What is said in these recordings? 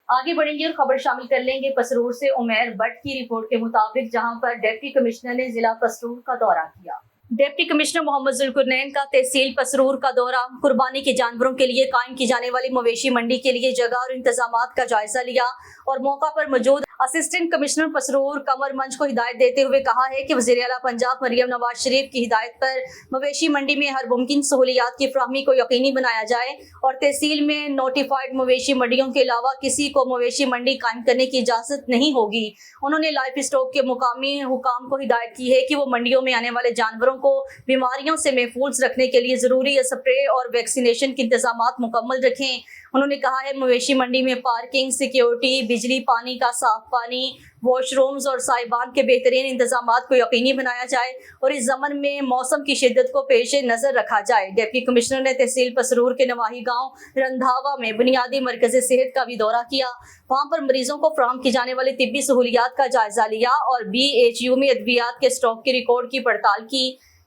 आगे बढ़ेंगे और खबर शामिल कर लेंगे पसरूर से। उमैर भट्ट की रिपोर्ट के मुताबिक जहां पर डिप्टी कमिश्नर ने जिला पसरूर का दौरा किया। डिप्टी कमिश्नर मोहम्मद जुल्कुरनैन का तहसील पसरूर का दौरा कुर्बानी के जानवरों के लिए कायम की जाने वाली मवेशी मंडी के लिए जगह और इंतजामात का जायजा लिया और मौका पर मौजूद असिस्टेंट कमिश्नर पसरूर कमर मंच को हिदायत देते हुए कहा है कि वज़ीर आला पंजाब मरियम नवाज शरीफ की हिदायत पर मवेशी मंडी में हर मुमकिन सहूलियात की फराहमी को यकीनी बनाया जाए और तहसील में नोटिफाइड मवेशी मंडियों के अलावा किसी को मवेशी मंडी कायम करने की इजाजत नहीं होगी। उन्होंने लाइफ स्टॉक के मुकामी हुकाम को हिदायत की है कि वो मंडियों में आने वाले जानवरों को बीमारियों से महफूज रखने के लिए जरूरी स्प्रे और वैक्सीनेशन के इंतजामात मुकम्मल रखें। उन्होंने कहा है मवेशी मंडी में पार्किंग, सिक्योरिटी, बिजली, पानी का साफ पानी, वॉशरूम्स और साहिबान के बेहतरीन इंतजामात को यकीनी बनाया जाए और इस ज़मन में मौसम की शिद्दत को पेश नज़र रखा जाए। डिप्टी कमिश्नर ने तहसील पसरूर के नवाही गांव रंधावा में बुनियादी मरकज़ सेहत का भी दौरा किया। वहां पर मरीजों को फराहम की जाने वाली तिब्बी सहूलियात का जायजा लिया और BHU में अद्वियात के स्टॉक की रिकॉर्ड की पड़ताल की।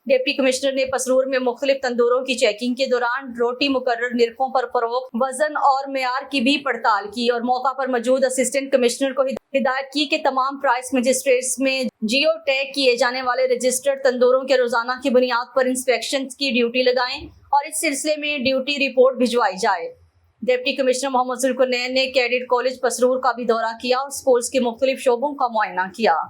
डिप्टी कमिश्नर ने पसरूर में मुख्तलिफ तंदूरों की चेकिंग के दौरान रोटी मुकर्रर निरखों पर फरोख्त, वजन और मेयार की भी पड़ताल की और मौका पर मौजूद असिस्टेंट कमिश्नर को हिदायत की कि तमाम प्राइस मजिस्ट्रेट्स में जियो टैग किए जाने वाले रजिस्टर्ड तंदूरों के रोजाना की बुनियाद पर इंस्पेक्शन की ड्यूटी लगाएं और इस सिलसिले में ड्यूटी रिपोर्ट भिजवाई जाए। डिप्टी कमिश्नर मोहम्मद जुल्कुरनैन ने कैडेट कॉलेज पसरूर का भी दौरा किया और स्कूल्स के मुख्तलिफ शोबों का मुआयना किया।